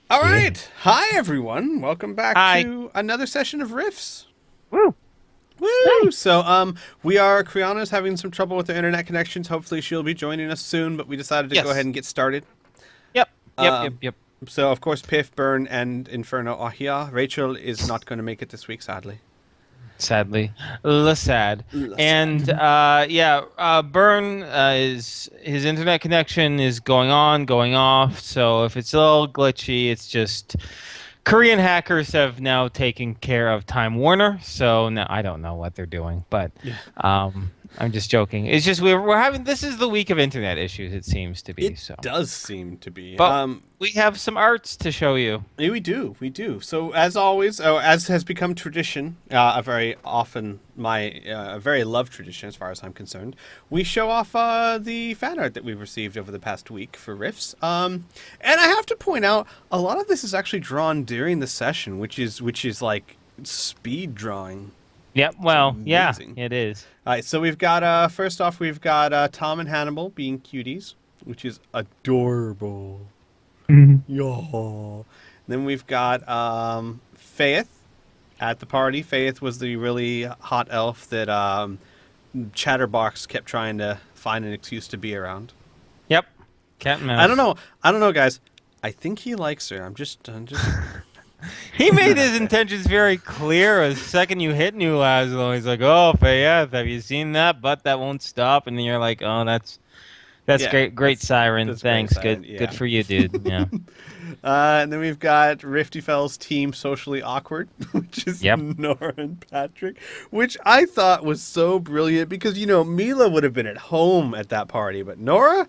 All right. Hi, everyone. Welcome back Hi. to another session of Riffs. Woo. Woo! Nice. We are Kriana's having some trouble with her internet connections. Hopefully, she'll be joining us soon. But we decided to go ahead Yes. and get started. Yep. Yep. Yep. Um, Yep. so of course, Piff, Burn, and Inferno are here. Rachel is not going to make it this week, sadly. Sadly, la sad. And Sad. Burn is his internet connection is going on, going off. So if it's a little glitchy, it's just Korean hackers have now taken care of Time Warner. So now I don't know what they're doing, but Yeah. I'm just joking. It's just we're having this is the week of internet issues. It seems to be It so. does seem to be. But we have some arts to show you. Yeah, we do, we do. So as always, as has become tradition, a very often my very loved tradition, as far as I'm concerned, we show off the fan art that we've received over the past week for Riffs. And I have to point out, a lot of this is actually drawn during the session, which is like speed drawing. Yep. It's Well, yeah, amazing. it is. All right, so we've got first off, we've got Tom and Hannibal being cuties, which is adorable. Mhm. Yo. Then we've got Faith at the party. Faith was the really hot elf that Chatterbox kept trying to find an excuse to be around. Yep. Cat and I don't mouse. know. I don't know, guys. I think he likes her. I'm just. He made his intentions very clear. The second you hit New Laszlo, he's like, "Oh, Fayette, have you seen that? But that won't stop." And then you're like, "Oh, that's Yeah, great, great siren. that's great, Thanks, Siren. good, Yeah. good for you, dude." Yeah. And then we've got Rifty Fell's team socially awkward, which is Yep. Nora and Patrick, which I thought was so brilliant because Mila would have been at home at that party, but Nora,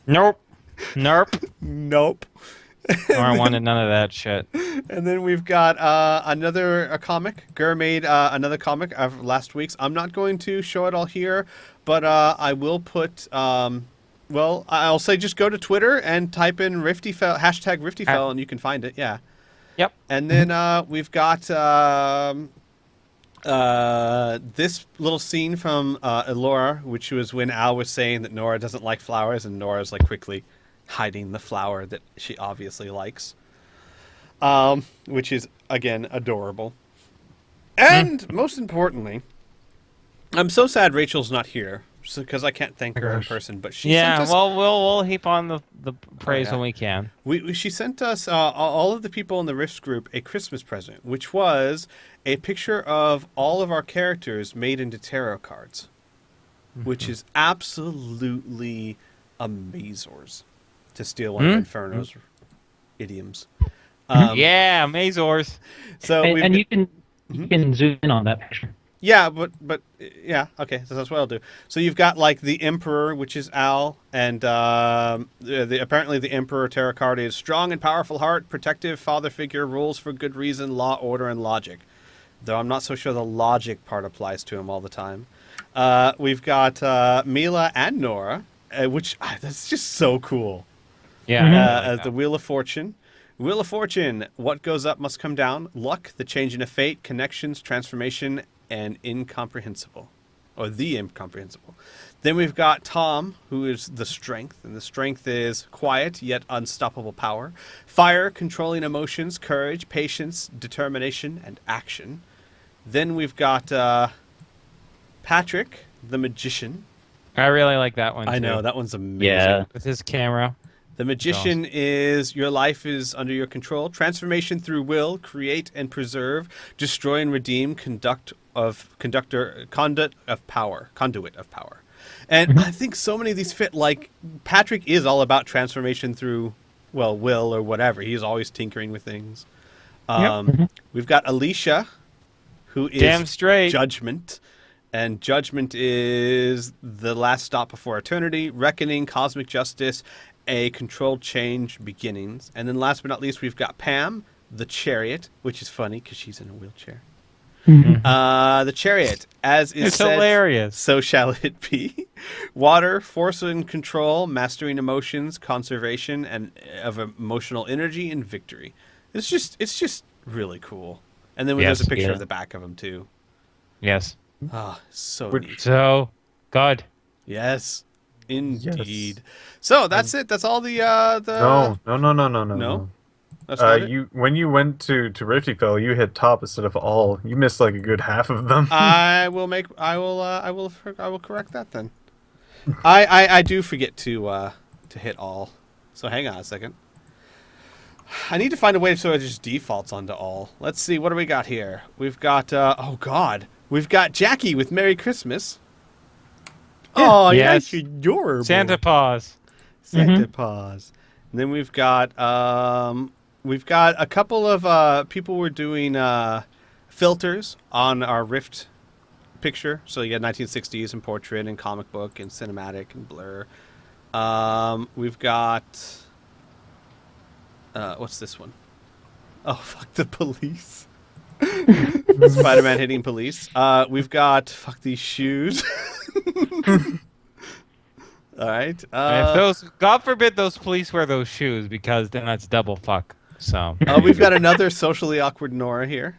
Nope. Nope. nope. Or I wanted none of that shit. And then we've got another comic. Gur made another comic of last week's. I'm not going to show it all here, but I will put. Well, I'll say just go to Twitter and type in Riftyfell #RiftyFell and you can find it. Yeah. Yep. And then we've got this little scene from Elora, which was when Al was saying that Nora doesn't like flowers, and Nora's like quickly hiding the flower that she obviously likes. Which is again adorable. And most importantly, I'm so sad Rachel's not here because I can't thank My her in gosh. person. But she Yeah. sent us. Well, we'll heap on the praise yeah. when we can. She sent us all of the people in the Rifts group a Christmas present, which was a picture of all of our characters made into tarot cards, which is absolutely amazors, to steal one of Inferno's idioms. Yeah, Mazors. So And, we've and you can zoom in on that picture. yeah, but yeah, okay, so that's what I'll do. So you've got like the Emperor, which is Al, and apparently the Emperor tarot card is strong and powerful heart, protective father figure, rules for good reason, law, order, and logic. Though I'm not so sure the logic part applies to him all the time. We've got Mila and Nora, which that's just so cool. Yeah. Mhm. I really like As that. the Wheel of Fortune. Wheel of Fortune, what goes up must come down. Luck, the changing of fate, connections, transformation, and incomprehensible. Or the incomprehensible. Then we've got Tom, who is the strength, and the strength is quiet yet unstoppable power. Fire, controlling emotions, courage, patience, determination, and action. Then we've got Patrick, the magician. I really like that one. I know, too. that one's amazing. Yeah. With his camera. The magician is your life is under your control. Transformation through will, create and preserve, destroy and redeem, conduit of power. And I think so many of these fit. Like Patrick is all about transformation through, well, will or whatever. He's always tinkering with things. We've got Alicia, who is Damn straight. Judgment. And Judgment is the last stop before eternity, reckoning, cosmic justice, a controlled change, beginnings. And then last but not least, we've got Pam, the Chariot, which is funny because she's in a wheelchair. The Chariot, as is It's said, hilarious. so shall it be. Water, force and control, mastering emotions, conservation and of emotional energy, and victory. It's just really cool. And then there's a Yes. picture Yeah. of the back of him too. Yes. Ah, so Which- neat. So good. Yes, indeed. So that's it. That's all the No, no, no, no, no, no, No? no. That's not it? You when you went to Riftyfell, you hit top instead of all. You missed like a good half of them. I will correct that then. I do forget to hit all. So hang on a second. I need to find a way so it just defaults onto all. Let's see, what do we got here? We've got oh god. We've got Jackie with Merry Christmas. Oh, Yes. yes, adorable. Santa Paws. Santa Paws. And then we've got a couple of people were doing filters on our Rift picture. So you got 1960s and portrait and comic book and cinematic and blur. We've got what's this one? Oh, fuck the police. Spider-Man hitting police. We've got fuck these shoes. All right. And if those, God forbid, those police wear those shoes, because then that's double fuck. So. We've got another socially awkward Nora here.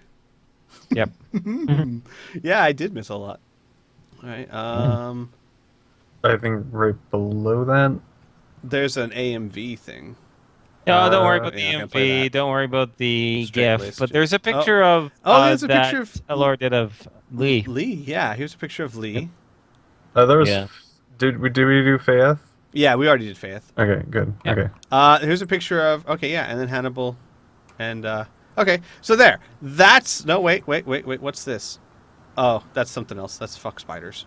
Yep. Yeah, I did miss a lot. All right. I think right below that. There's an AMV thing. No, don't worry about the yeah, I can play MV. that. Don't worry about the Straight GIF. list. But there's a picture of there's a that picture of Elor did of Lee. Lee. Yeah, here's a picture of Lee. There was. Yeah. Did we do Faith? Yeah, we already did Faith. Okay, good. Yep. Okay. Here's a picture of and then Hannibal, and okay. So there. That's no wait. What's this? Oh, that's something else. That's fuck spiders.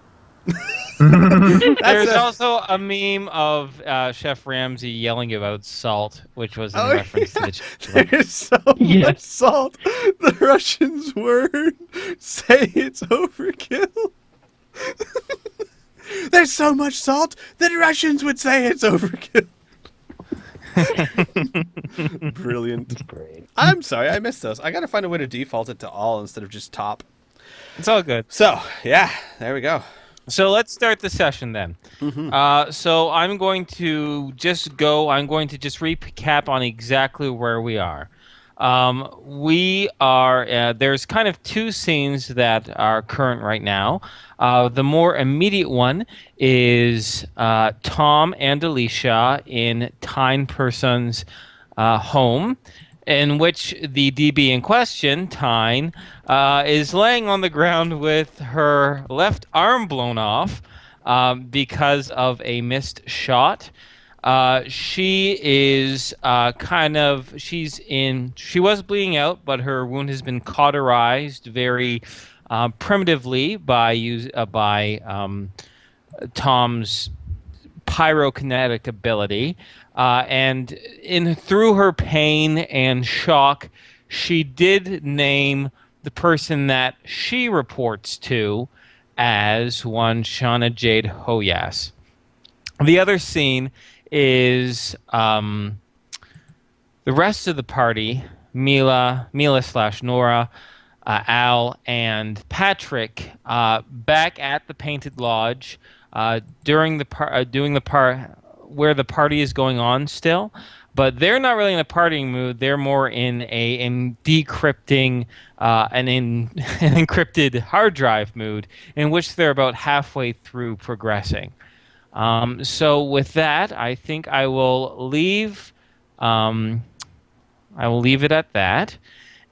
There's also a meme of Chef Ramsay yelling about salt, which was in reference to the chicken. There's so much salt. The Russians word say it's overkill. There's so much salt that Russians would say it's overkill. Brilliant. That's great. I'm sorry, I missed those. I gotta find a way to default it to all instead of just top. It's all good. So, yeah, there we go. So let's start the session then. So I'm going to just recap on exactly where we are. We are, there's kind of two scenes that are current right now. The more immediate one is Tom and Alicia in Tyne Person's home, in which the DB in question, Tyne, is laying on the ground with her left arm blown off because of a missed shot. She is she was bleeding out, but her wound has been cauterized very primitively by Tom's pyrokinetic ability. And through her pain and shock, she did name the person that she reports to as one Shauna Jade Hoyas. The other scene is the rest of the party, Mila / Nora, Al, and Patrick, back at the Painted Lodge doing the part where the party is going on still, but they're not really in a partying mood. They're more in decrypting an encrypted hard drive mood, in which they're about halfway through progressing. So with that, I think I will leave. I will leave it at that.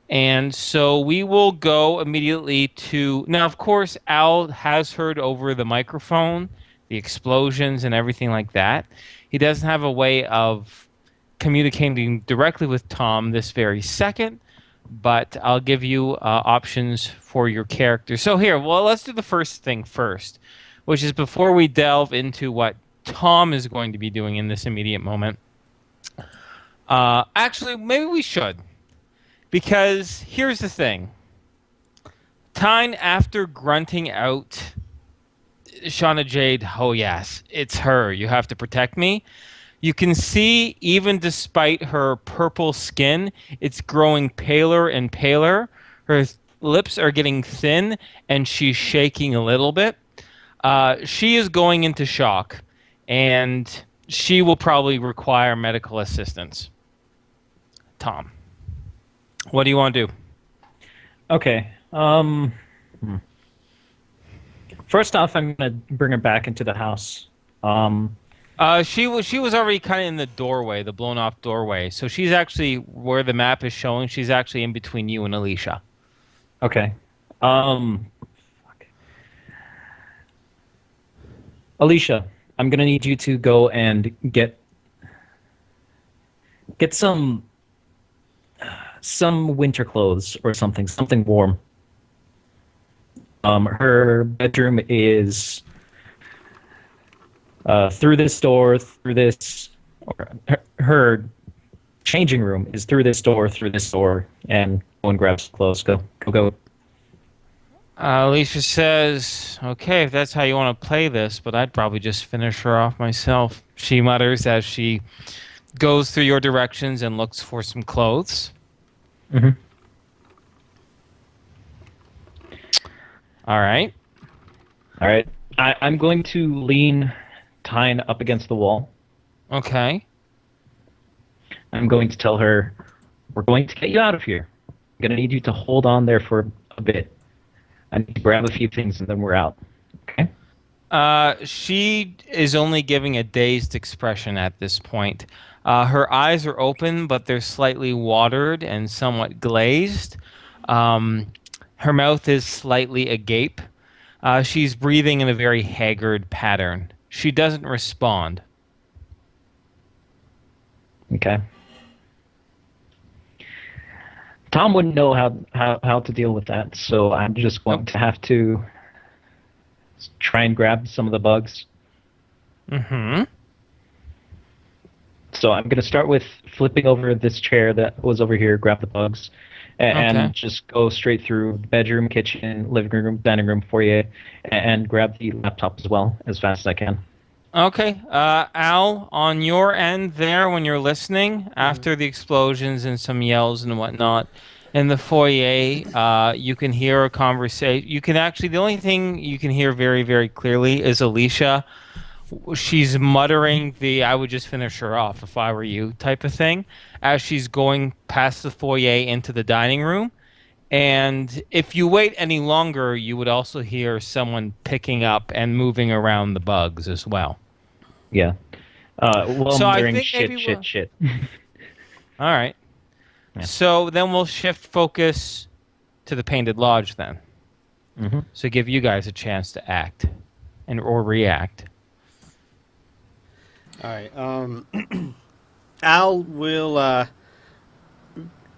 And so we will go immediately to... Now, of course, Al has heard over the microphone the explosions and everything like that. He doesn't have a way of communicating directly with Tom this very second, but I'll give you options for your character. So here, well, let's do the first thing first, which is before we delve into what Tom is going to be doing in this immediate moment. Actually, maybe we should. Because here's the thing. Tyne, after grunting out Shauna Jade, oh yes, it's her, you have to protect me. You can see, even despite her purple skin, it's growing paler and paler. Her lips are getting thin, and she's shaking a little bit. She is going into shock, and she will probably require medical assistance. Tom, what do you want to do? Okay. First off, I'm going to bring her back into the house. She was already kind of in the doorway, the blown off doorway. So she's actually where the map is showing. She's actually in between you and Alicia. Okay. Fuck. Alicia, I'm gonna need you to go and get some winter clothes or something warm. Her bedroom is through this door, through this. Or her changing room is through this door, and go and grab some clothes. Go. Alicia says, "Okay, if that's how you want to play this, but I'd probably just finish her off myself." She mutters as she goes through your directions and looks for some clothes. Mm-hmm. All right. All right. I'm going to lean Tyne up against the wall. Okay. I'm going to tell her, we're going to get you out of here. I'm going to need you to hold on there for a bit. I need to grab a few things and then we're out. Okay? She is only giving a dazed expression at this point. Her eyes are open, but they're slightly watered and somewhat glazed. Her mouth is slightly agape. She's breathing in a very haggard pattern. She doesn't respond. Okay. Tom wouldn't know how to deal with that, so I'm just going to have to try and grab some of the bugs. Mm-hmm. So I'm going to start with flipping over this chair that was over here, grab the bugs, and Okay. just go straight through bedroom, kitchen, living room, dining room, foyer, and grab the laptop as well as fast as I can. Okay. Al, on your end there, when you're listening, after the explosions and some yells and whatnot, in the foyer, you can hear a conversation. You can actually, the only thing you can hear very, very clearly is Alicia. She's muttering I would just finish her off if I were you type of thing as she's going past the foyer into the dining room. And if you wait any longer, you would also hear someone picking up and moving around the bugs as well. Yeah. Well, So I'm I wearing think maybe we'll- shit. All right. Yeah. So then we'll shift focus to the Painted Lodge then. Mm-hmm. So give you guys a chance to act or react. All right. Al will.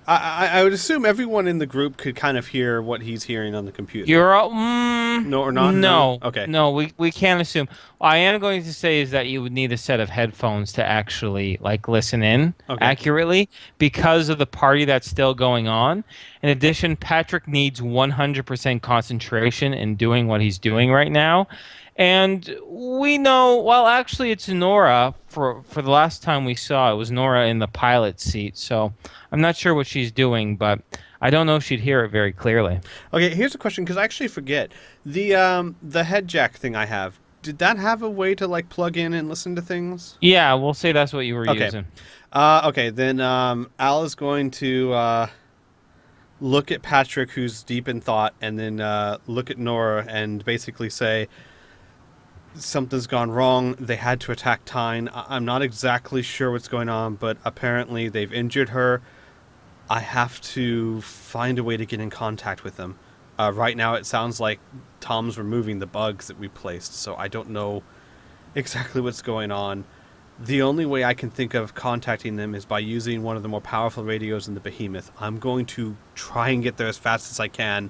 I would assume everyone in the group could kind of hear what he's hearing on the computer. You're all, No or not? No. Okay. No, we can't assume. I am going to say is that you would need a set of headphones to actually listen in accurately because of the party that's still going on. In addition, Patrick needs 100% concentration in doing what he's doing right now. And we know, well, actually, it's Nora. For the last time we saw, it was Nora in the pilot seat. So I'm not sure what she's doing, but I don't know if she'd hear it very clearly. Okay, here's a question because I actually forget the head jack thing I have. Did that have a way to plug in and listen to things? Yeah, we'll say that's what you were using. Okay, then Al is going to look at Patrick, who's deep in thought, and then look at Nora and basically say, something's gone wrong. They had to attack Tyne. I'm not exactly sure what's going on, but apparently they've injured her. I have to find a way to get in contact with them. Right now it sounds like Tom's removing the bugs that we placed, so I don't know exactly what's going on. The only way I can think of contacting them is by using one of the more powerful radios in the Behemoth. I'm going to try and get there as fast as I can.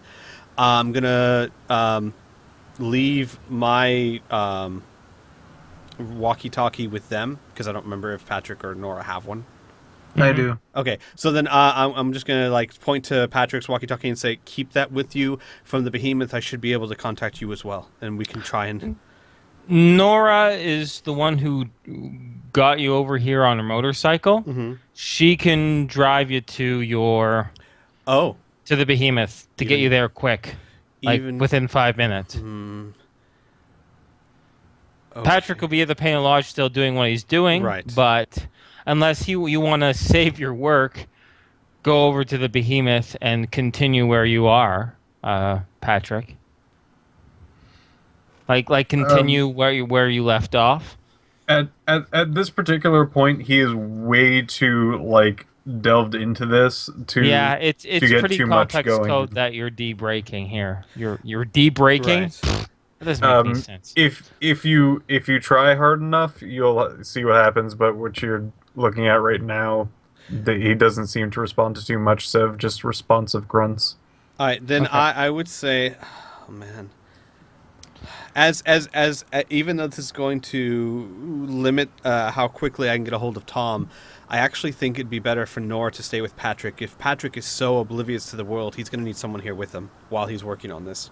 I'm going to leave my walkie-talkie with them because I don't remember if Patrick or Nora have one. I do. Okay, so then I'm just gonna point to Patrick's walkie-talkie and say, "Keep that with you from the Behemoth. I should be able to contact you as well, and we can try and." Nora is the one who got you over here on a motorcycle. Mm-hmm. She can drive you to Oh, to the Behemoth to get Even- you there quick, even within 5 minutes. okay. Patrick will be at the Painted Lodge still doing what he's doing, Right. But unless you want to save your work, go over to the Behemoth and continue where you are, Patrick. Continue where you left off. At this particular point, he is way too like delved into this Yeah, to it's get pretty too much complex going. code that you're de-breaking here. You're de-breaking. Right. That doesn't make any sense. If you try hard enough, you'll see what happens. But what you're looking at right now, he doesn't seem to respond to too much, so just responsive grunts. All right, then Okay. I would say, oh man, as even though this is going to limit how quickly I can get a hold of Tom, I actually think it'd be better for Nora to stay with Patrick. If Patrick is so oblivious to the world, he's going to need someone here with him while he's working on this.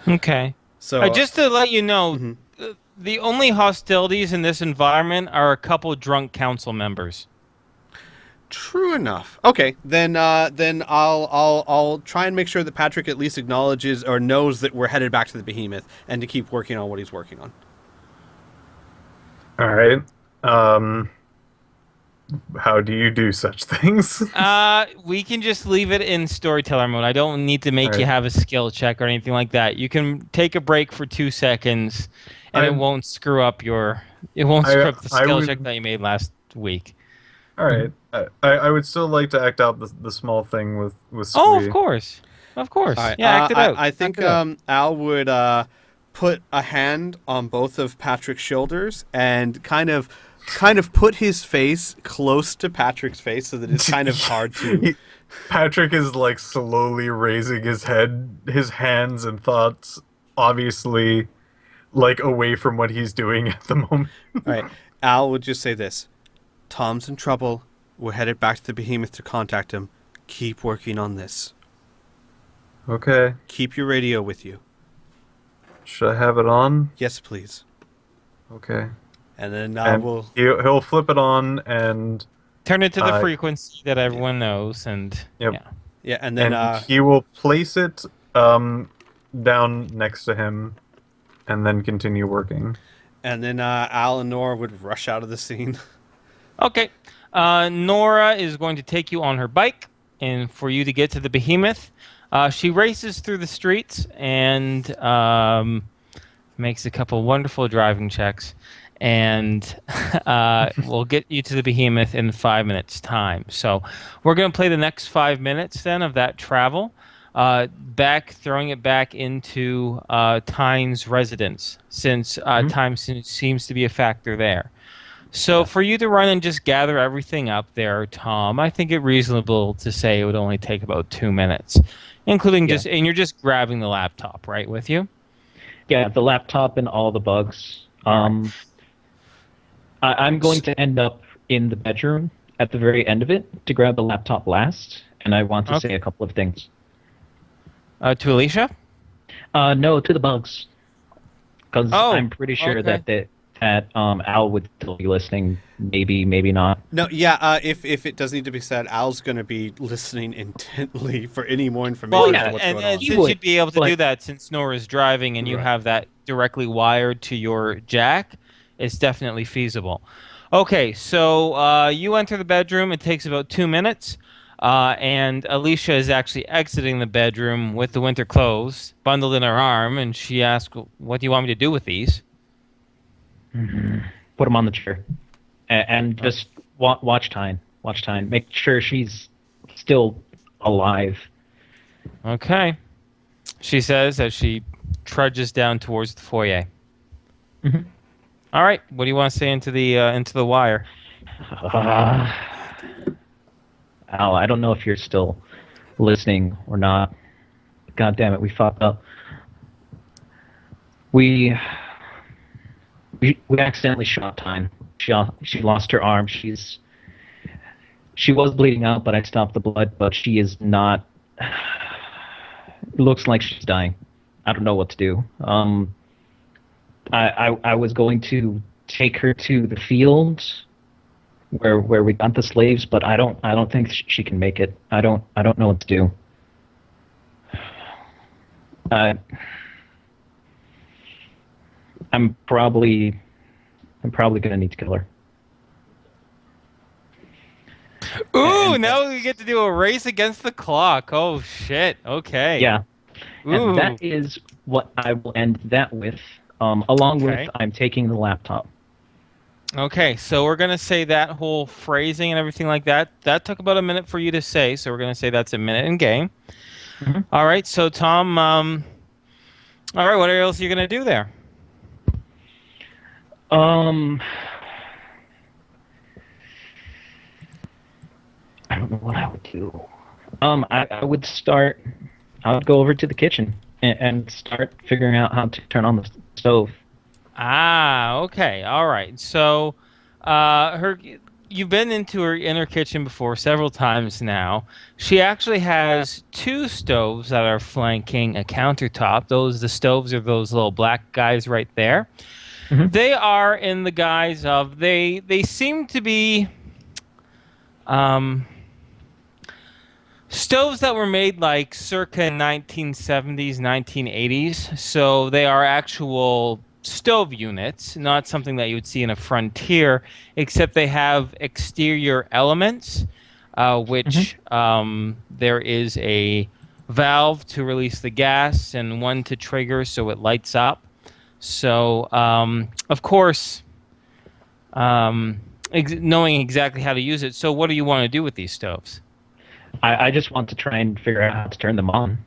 Okay. So Just to let you know, Mhm. the only hostilities in this environment are a couple drunk council members. True enough. Okay, then I'll try and make sure that Patrick at least acknowledges or knows that we're headed back to the Behemoth and to keep working on what he's working on. All right. How do you do such things? We can just leave it in storyteller mode. I don't need to make you Alright. have a skill check or anything like that. You can take a break for 2 seconds, and it I'm- won't screw up it won't screw up the I skill would- check that you made last week. All right. I would still like to act out the small thing with Oh, Squee. of course. Of course. All right, Yeah, act it out. I think Act it out. Al would put a hand on both of Patrick's shoulders and kind of put his face close to Patrick's face so that it's kind of hard to. Patrick is like slowly raising his head, his hands and thoughts, obviously, like away from what he's doing at the moment. All right, Al would just say this: Tom's in trouble. We're headed back to the Behemoth to contact him. Keep working on this. Okay. Keep your radio with you. Should I have it on? Yes, please. Okay. And then And we'll. he'll flip it on and Turn it to the uh, frequency that everyone knows, and Yep. yeah. Yeah, and then he will place it down next to him and then continue working. Al and Nora would rush out of the scene. Okay. Nora is going to take you on her bike, and for you to get to the Behemoth, she races through the streets and makes a couple wonderful driving checks, and we'll get you to the Behemoth in 5 minutes' time. So we're going to play the next 5 minutes then of that travel, throwing it back into Tyne's residence, since time seems to be a factor there. So for you to run and just gather everything up there, Tom, I think it reasonable to say it would only take about 2 minutes, including and you're just grabbing the laptop, right, with you? Yeah, the laptop and all the bugs. I'm going to end up in the bedroom at the very end of it to grab the laptop last, and I want to say a couple of things. To Alicia? No, to the bugs, because Oh, I'm pretty sure okay. that Al would still be listening. Maybe not. No, yeah. If it does need to be said, Al's going to be listening intently for any more information Well, yeah, on what's and going on. He since would, you'd be able to do but- that since Nora's driving and you Right. have that directly wired to your jack, it's definitely feasible. Okay, so you enter the bedroom. It takes about 2 minutes. And Alicia is actually exiting the bedroom with the winter clothes bundled in her arm, and she asks, "What do you want me to do with these?" Put him on the chair, and just watch Tyne. Watch Tyne. Make sure she's still alive. Okay, she says as she trudges down towards the foyer. Mhm. All right, what do you want to say into the wire? Al, I don't know if you're still listening or not. God damn it, we fucked up. We accidentally shot Tyne. She lost her arm. She was bleeding out, but I stopped the blood. But she is not. It looks like she's dying. I don't know what to do. I was going to take her to the fields where we got the slaves, but I don't think she can make it. I don't know what to do. I'm probably gonna need to kill her. Ooh, now we get to do a race against the clock. Oh shit. Okay. Yeah, Ooh. and that is what I will end that with. Along Okay. with I'm taking the laptop. Okay, so we're gonna say that whole phrasing and everything like that. That took about a minute for you to say, so we're gonna say that's a minute in game. Mhm. All right, so Tom, all right, what else are you gonna do there? Um, I don't know what I would do. I would start. I would go over to the kitchen and start figuring out how to turn on the stove. Ah, okay, all right. So, you've been into her inner kitchen before several times now. She actually has two stoves that are flanking a countertop. The stoves are those little black guys right there. Mhm. They are in the guise of they seem to be um stoves that were made like circa 1970s, 1980s. So they are actual stove units, not something that you would see in a Frontier, except they have exterior elements, which there is a valve to release the gas and one to trigger so it lights up. So, of course, knowing exactly how to use it. So, what do you want to do with these stoves? I just want to try and figure out how to turn them on.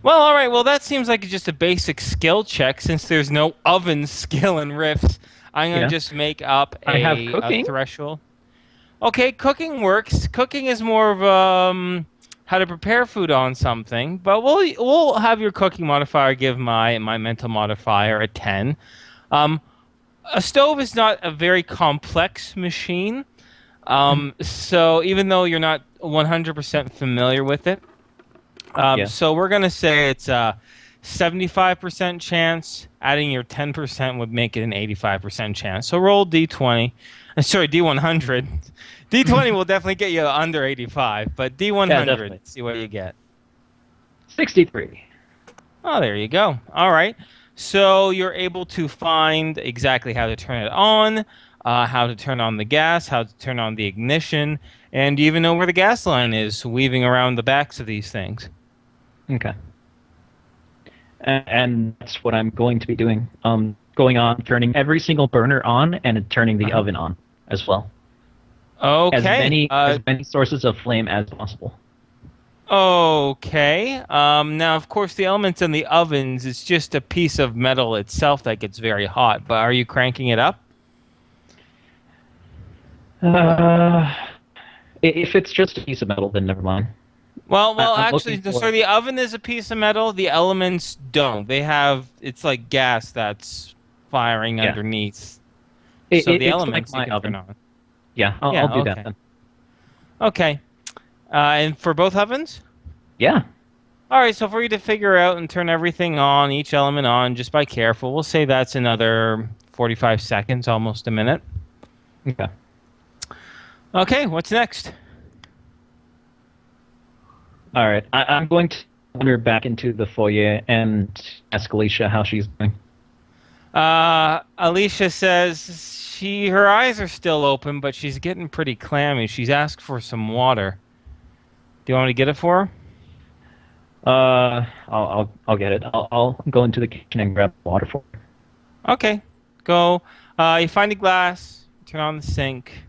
Well, all right. Well, that seems like just a basic skill check. Since there's no oven skill in Rifts, I'm gonna Yeah. just make up I have a cooking. threshold. Okay, cooking works. Cooking is more of how to prepare food on something, but we'll have your cooking modifier give my mental modifier a 10. Um, a stove is not a very complex machine, so even though you're not 100% familiar with it. Yeah. So we're gonna say it's a 75% chance. Adding your 10% would make it an 85% chance. So roll D20. Sorry, D100. D20 will definitely get you under 85, but D100, definitely. see what you get. 63. Oh, there you go. All right. So you're able to find exactly how to turn it on, how to turn on the gas, how to turn on the ignition, and you even know where the gas line is, weaving around the backs of these things. Okay. And that's what I'm going to be doing. Going on, turning every single burner on and turning the oven on as well. Okay. As many sources of flame as possible. Okay. Now, of course, the elements in the ovens, it's just a piece of metal itself that gets very hot. But are you cranking it up? If it's just a piece of metal, then never mind. Well, I'm actually, looking for- so the oven is a piece of metal. The elements don't. They have, it's like gas that's firing Yeah. underneath. It- So it- the it's elements like you my can turn oven. on. Yeah, Yeah, I'll do okay. that then. Okay. And for both ovens? Yeah. All right, so for you to figure out and turn everything on, each element on, just by careful, we'll say that's another 45 seconds, almost a minute. Okay. Okay, what's next? All right. I'm going to wander back into the foyer and ask Alicia how she's doing. Alicia says her eyes are still open, but she's getting pretty clammy. She's asked for some water. Do you want me to get it for her? I'll get it. I'll go into the kitchen and grab water for her. Okay, go. You find a glass, turn on the sink.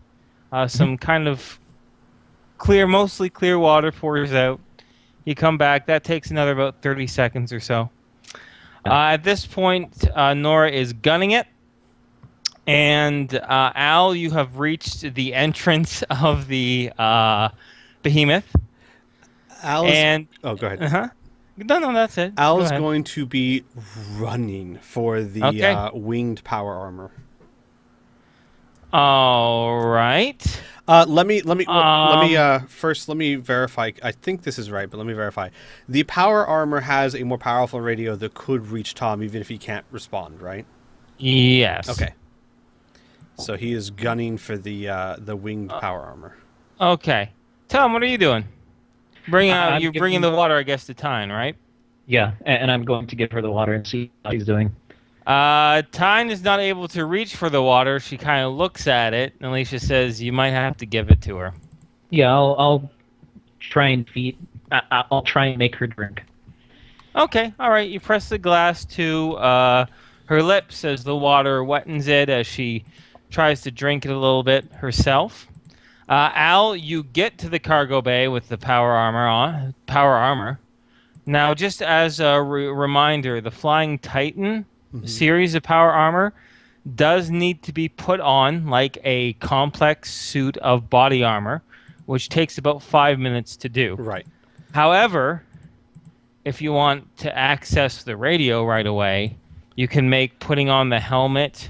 Some kind of mostly clear water pours out. You come back. That takes another about 30 seconds or so. At this point, Nora is gunning it. And Al, you have reached the entrance of the behemoth. Al is, And oh, go ahead. uh-huh. No, that's it. Al Go is ahead. going to be running for the Okay. winged power armor. All right. Let me first let me verify. I think this is right, but let me verify. The power armor has a more powerful radio that could reach Tom even if he can't respond, right? Yes. Okay. So he is gunning for the winged power armor. Okay. Tom, what are you doing? I'm You're bringing giving- the water, I guess, to Tyne, right? Yeah, and I'm going to give her the water and see how she's doing. Tyne is not able to reach for the water. She kind of looks at it, and Alicia says, "You might have to give it to her." Yeah, I'll try and feed. I'll try and make her drink. Okay. All right. You press the glass to her lips as the water wettens it as she tries to drink it a little bit herself. Al, you get to the cargo bay with the power armor on. Power armor. Now, just as a reminder, the Flying Titan series of power armor does need to be put on like a complex suit of body armor, which takes about 5 minutes to do. Right. However, if you want to access the radio right away, you can make putting on the helmet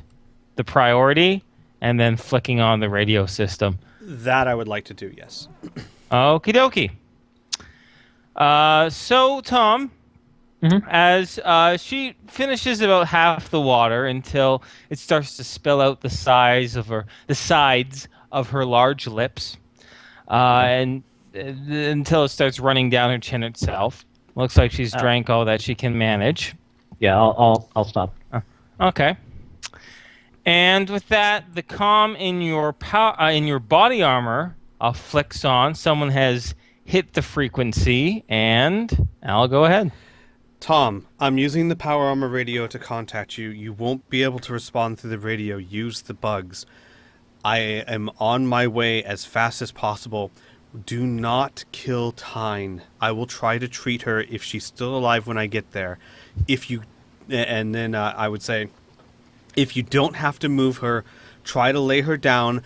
the priority and then flicking on the radio system. That I would like to do, yes. Okie dokie. So, Tom, as she finishes about half the water until it starts to spill out the sides of her large lips, and until it starts running down her chin itself. Looks like she's drank all that she can manage. Yeah, I'll stop. Okay. And with that, the comm in your body armor flicks on. Someone has hit the frequency, and I'll go ahead. Tom, I'm using the power armor radio to contact you. You won't be able to respond through the radio. Use the bugs. I am on my way as fast as possible. Do not kill Tyne. I will try to treat her if she's still alive when I get there. And then I would say, if you don't have to move her, try to lay her down,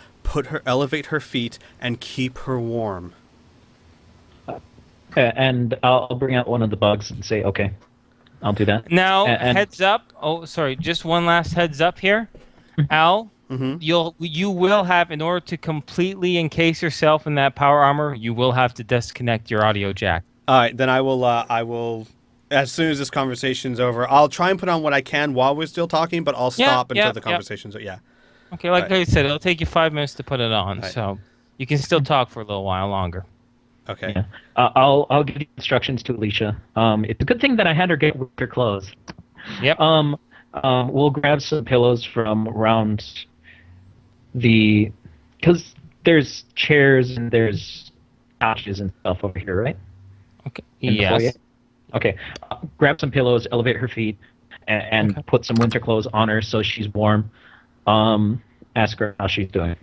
elevate her feet, and keep her warm. And I'll bring out one of the bugs and say, okay, I'll do that. Now, heads up. Oh, sorry, just one last heads up here. Al, you will have, in order to completely encase yourself in that power armor, you will have to disconnect your audio jack. All right, then I will, as soon as this conversation's over, I'll try and put on what I can while we're still talking, but I'll stop until the conversation's over. Yeah. Okay, like I said, it'll take you 5 minutes to put it on, so you can still talk for a little while longer. Okay. Yeah. I'll give the instructions to Alicia. It's a good thing that I had her get winter clothes. Yep. We'll grab some pillows from around because there's chairs and there's couches and stuff over here, right? Okay. Yes. Okay. Grab some pillows, elevate her feet, and put some winter clothes on her so she's warm. Ask her how she's doing.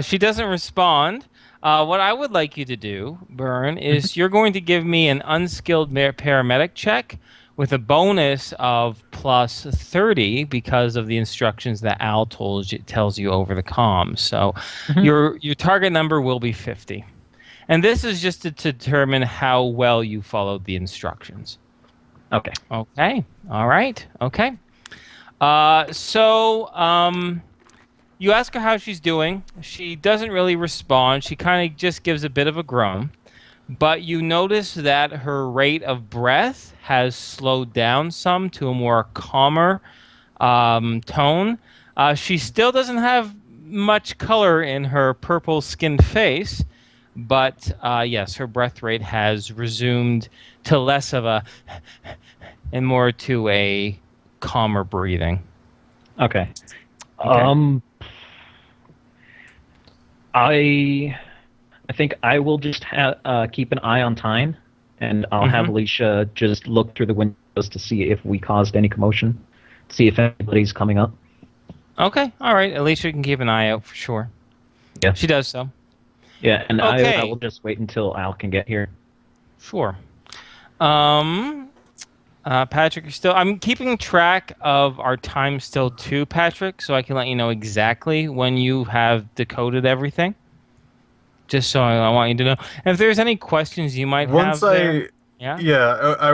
She doesn't respond. What I would like you to do, Byrne, is you're going to give me an unskilled paramedic check with a bonus of plus 30 because of the instructions that Al tells you over the comms. So your target number will be 50. And this is just to determine how well you followed the instructions. Okay. Okay. All right. Okay. You ask her how she's doing. She doesn't really respond. She kind of just gives a bit of a groan. But you notice that her rate of breath has slowed down some to a more calmer tone. She still doesn't have much color in her purple-skinned face. But yes, her breath rate has resumed to less of a and more to a calmer breathing. Okay. I think I will just keep an eye on time, and I'll have Alicia just look through the windows to see if we caused any commotion, see if anybody's coming up. Okay, all right. Alicia can keep an eye out for sure. Yeah. She does so. Yeah, and Okay. I will just wait until Al can get here. Sure. Patrick, I'm keeping track of our time still too, Patrick, so I can let you know exactly when you have decoded everything. Just so I want you to know. And if there's any questions you might have there. I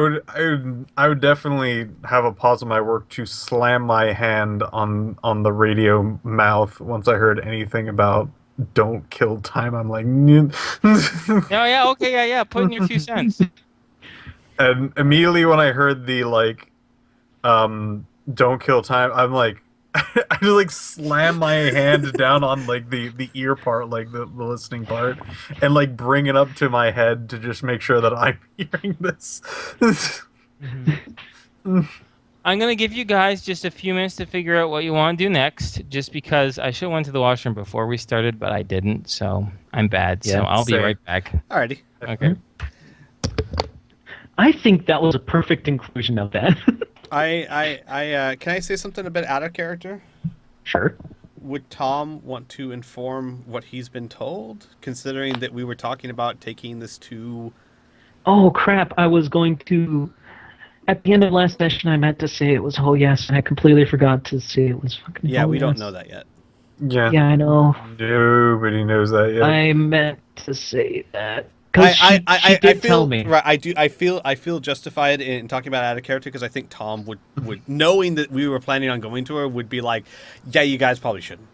would definitely have a pause in my work to slam my hand on the radio mouth once I heard anything about don't kill time. I'm like, put in your 2 cents. And immediately when I heard the don't kill time, I'm like, I just slam my hand down on the ear part, the listening part, and bring it up to my head to just make sure that I'm hearing this. I'm going to give you guys just a few minutes to figure out what you want to do next, just because I should have went to the washroom before we started, but I didn't, so I'm bad. So I'll be right back. Alrighty. Okay. I think that was a perfect inclusion of that. Can I say something a bit out of character? Sure. Would Tom want to inform what he's been told, considering that we were talking about taking this to... Oh crap! I was going to. At the end of last session, I meant to say it was whole yes, and I completely forgot to say it was fucking. Yeah, whole we don't yes. know that yet. Yeah. Yeah, I know. Nobody knows that yet. I meant to say that because she did feel, tell me. Right, I do. I feel justified in talking about out of character because I think Tom would knowing that we were planning on going to her would be like, yeah, you guys probably shouldn't.